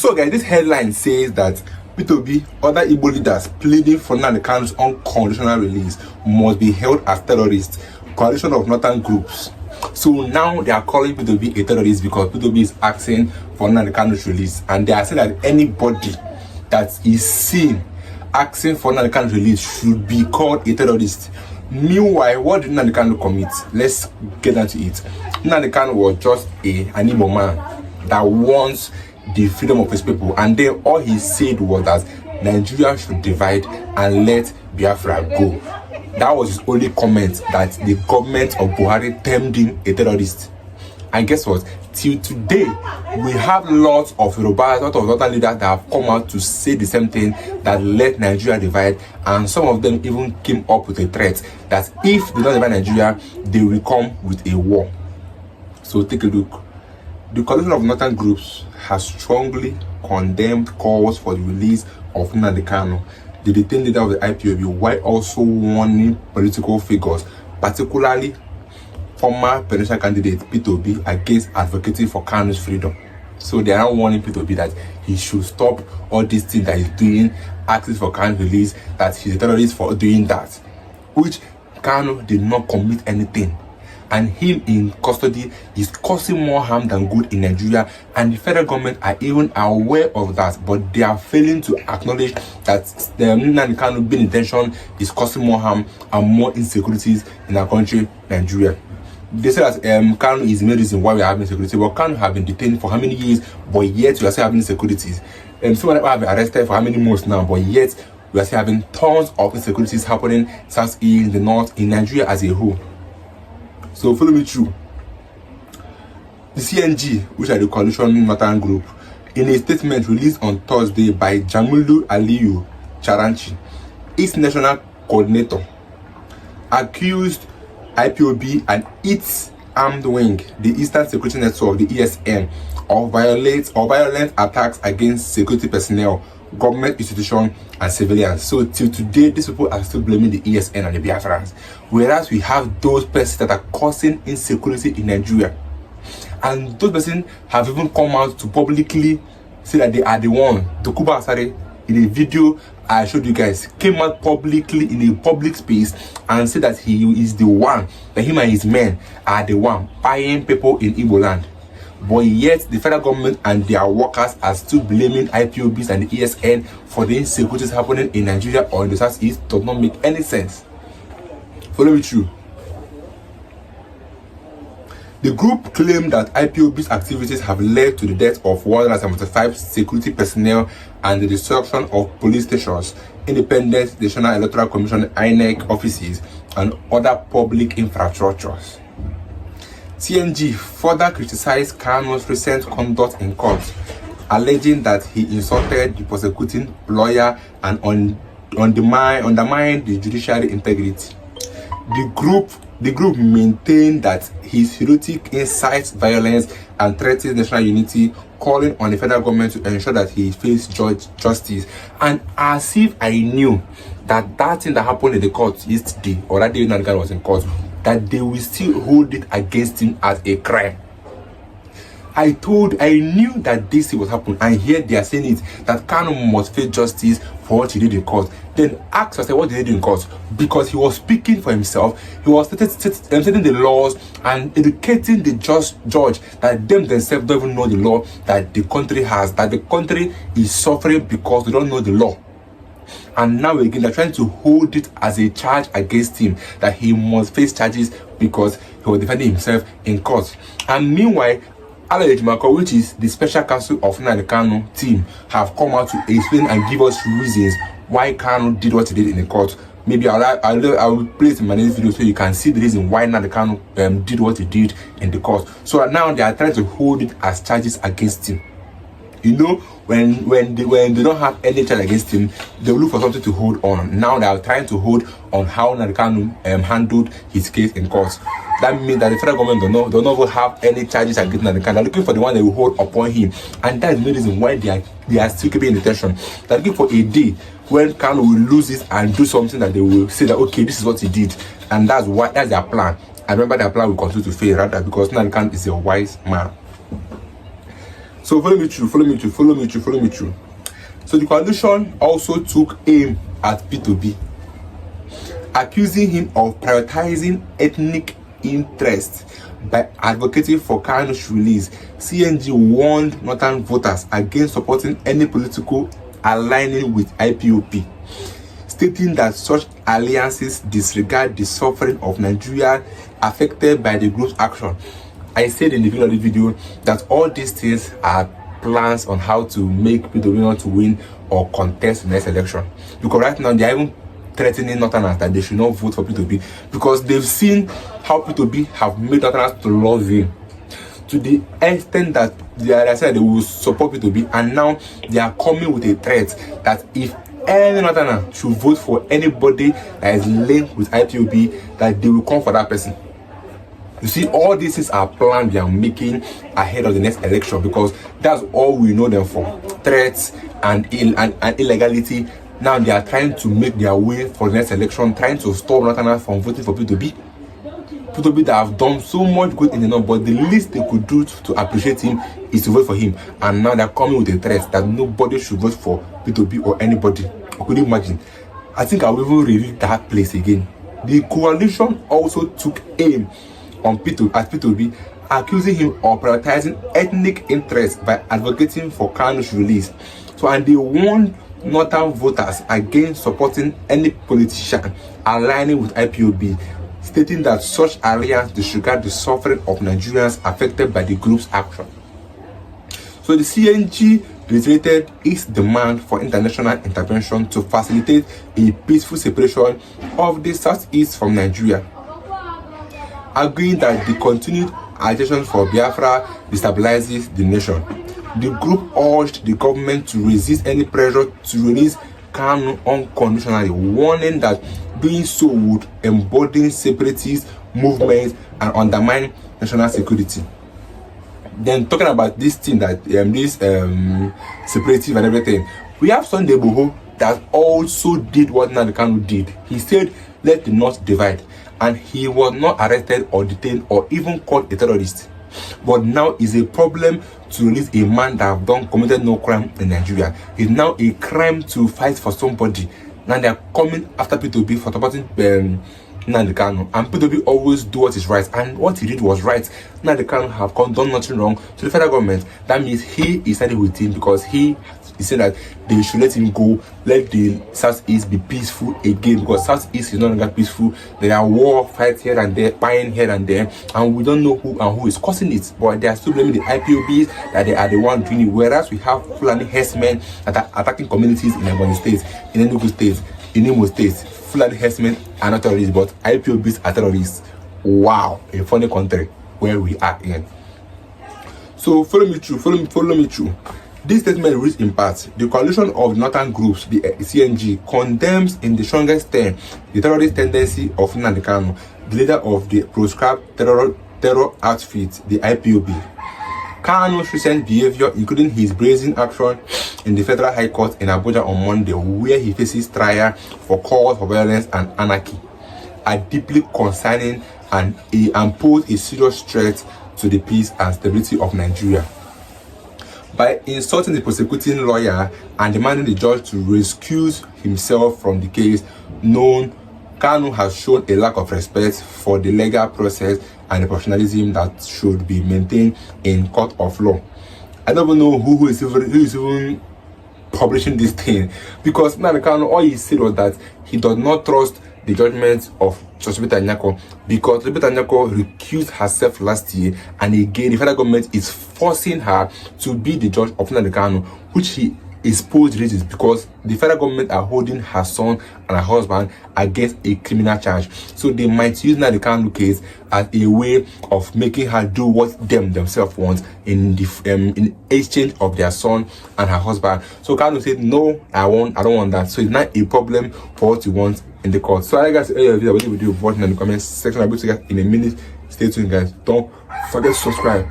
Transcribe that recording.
So guys, this headline says that P2B, other Igbo leaders pleading for Nnamdi Kanu's unconditional release must be held as terrorists. Coalition of northern groups. So now they are calling P2B a terrorist because P2B is asking for Nnamdi Kanu's release, and they are saying that anybody that is seen asking for Nnamdi Kanu's release should be called a terrorist. Meanwhile, what did Nnamdi Kanu commit? Let's get into it. Nnamdi Kanu was just an Igbo man that wants the freedom of his people, and then all he said was that Nigeria should divide and let Biafra go. That was his only comment, that the government of Buhari termed him a terrorist. And guess what? Till today, we have lots of Yorubas, lots of other leaders that have come out to say the same thing, that let Nigeria divide, and some of them even came up with a threat that if they don't divide Nigeria, they will come with a war. So take a look. The coalition of northern groups has strongly condemned calls for the release of Nnamdi Kanu, the detained leader of the IPOB, while also warning political figures, particularly former presidential candidate P2B, against advocating for Kanu's freedom. So they are now warning P2B that he should stop all these things that he's doing, asking for Kanu's release, that he's a terrorist for doing that, which Kanu did not commit anything. And him in custody is causing more harm than good in Nigeria, and the federal government are even aware of that, but they are failing to acknowledge that the Nnamdi Kanu being in detention is causing more harm and more insecurities in our country, Nigeria. They say that Kanu is the main reason why we are having insecurity, but Kanu have been detained for how many years, but yet we are still having insecurities. Some people have been arrested for how many months now, but yet we are still having tons of insecurities happening south, east, in the north, in Nigeria as a whole. So follow me through. The CNG, which are the coalition northern group, in a statement released on Thursday by Jamilu Aliyu Charanchi, its national coordinator, accused IPOB and its armed wing, the Eastern Security Network, the ESN, of violent attacks against security personnel, government institutions, and civilians. So till today, these people are still blaming the ESN and the Biafrans, whereas we have those persons that are causing insecurity in Nigeria, and those persons have even come out to publicly say that they are the one. Dokuba Asare, in a video I showed you guys, came out publicly in a public space and said that he is the one, that him and his men are the one buying people in Igbo land. But yet the federal government and their workers are still blaming IPOBs and the ESN for the insecurities happening in Nigeria or in the southeast. Does not make any sense. Follow me through. The group claimed that IPOB's activities have led to the death of 175 security personnel and the destruction of police stations, Independent National Electoral Commission (INEC) offices, and other public infrastructures. CNG further criticized Kanu's recent conduct in court, alleging that he insulted the prosecuting lawyer and undermined the judiciary integrity. The group maintained that his heroic incites violence and threatens national unity, calling on the federal government to ensure that he faces justice. And as if I knew that thing that happened in the court yesterday, or that day Nnamdi Kanu was in court, that they will still hold it against him as a crime. I knew that this was happening, and here they are saying it, that Kanu must face justice for what he did in court. Then ask yourself, what did he do in court? Because he was speaking for himself, he was setting the laws and educating the judge that them themselves don't even know the law that the country has, that the country is suffering because they don't know the law. And now again, they're trying to hold it as a charge against him, that he must face charges because he was defending himself in court. And meanwhile, Mako, which is the special counsel of Nnamdi Kanu team, have come out to explain and give us reasons why Kanu did what he did in the court. Maybe I'll place in my next video so you can see the reason why Nnamdi Kanu did what he did in the court. So now they are trying to hold it as charges against him. You know, when they don't have any charge against him, they will look for something to hold on. Now they are trying to hold on how Nnamdi Kanu handled his case in court. That means that the federal government don't even have any charges against Nnamdi Kanu. They're looking for the one they will hold upon him, and that is the reason why they are still keeping in detention. They're looking for a day when Kanu will lose it and do something that they will say that okay, this is what he did, and that's their plan. And remember, their plan will continue to fail rather because Nnamdi Kanu is a wise man. So follow me through. So the coalition also took aim at P2B, accusing him of prioritizing ethnic interests by advocating for Kanu's release. CNG warned northern voters against supporting any political aligning with IPOB, stating that such alliances disregard the suffering of Nigeria affected by the group's action. I said in the beginning of the video that all these things are plans on how to make P2B not to win or contest the next election, because right now they are even threatening Northerners that they should not vote for P2B because they've seen how P2B have made Northerners to love him to the extent that they said they will support P2B, and now they are coming with a threat that if any Northerner should vote for anybody that is linked with IPOB, that they will come for that person. You see, all these things are plans they are making ahead of the next election, because that's all we know them for: threats and illegality. Now they are trying to make their way for the next election, trying to stop Northerners from voting for P2B. P2B that have done so much good in the north, but the least they could do to appreciate him is to vote for him. And now they're coming with a threat that nobody should vote for P2B or anybody. Could you imagine? I think I will even read that place again. The coalition also took aim on P2B, accusing him of prioritizing ethnic interests by advocating for Kanu's release. So, and they warned northern voters against supporting any politician aligning with IPOB, stating that such alliance disregard the suffering of Nigerians affected by the group's action. So the CNG reiterated its demand for international intervention to facilitate a peaceful separation of the Southeast from Nigeria, arguing that the continued agitation for Biafra destabilizes the nation. The group urged the government to resist any pressure to release Kanu unconditionally, warning that doing so would embolden separatist movements and undermine national security. Then talking about this thing that separatist and everything, we have Sunday Boho that also did what Nnamdi Kanu did. He said, "Let the North divide," and he was not arrested or detained or even called a terrorist. But now is a problem to release a man that have done committed no crime in Nigeria. It's now a crime to fight for somebody. Now they are coming after P2B for supporting Nnamdi Kanu, and P2B always do what is right, and what he did was right. Nnamdi Kanu have done nothing wrong to the federal government. That means he is siding with him, because he said that they should let him go, let the Southeast be peaceful again, because Southeast is no longer peaceful. There are war fights here and there, buying here and there, and we don't know who and who is causing it. But they are still blaming the IPOBs that they are the one doing it, whereas we have Fulani herdsmen that are attacking communities in Ebonyi State, in Enugu State, in Imo State. Fulani herdsmen are not terrorists, but IPOBs are terrorists. Wow, a funny country where we are in. So follow me through. This statement reads in part: the coalition of northern groups, the CNG, condemns in the strongest term the terrorist tendency of Nnamdi Kanu, the leader of the proscribed terror outfit, the IPOB. Kanu's recent behavior, including his brazen action in the Federal High Court in Abuja on Monday, where he faces trial for calls for violence and anarchy, are deeply concerning and pose a serious threat to the peace and stability of Nigeria. By insulting the prosecuting lawyer and demanding the judge to recuse himself from the case, Kanu has shown a lack of respect for the legal process and the professionalism that should be maintained in court of law. I don't even know who is even publishing this thing, because Nnamdi Kanu, all he said was that he does not trust the judgment of Judge Nyako, because Judge Nyako recused herself last year, and again the federal government is forcing her to be the judge of Nnamdi Kanu, which he exposed reasons because the federal government are holding her son and her husband against a criminal charge. So they might use Nnamdi Kanu case as a way of making her do what themselves want in exchange of their son and her husband. So Kanu said, "No, I don't want that." So it's not a problem for what you want in the court. So I guys, video, watch in the comments section. I'll be to guys in a minute. Stay tuned, guys. Don't forget to subscribe.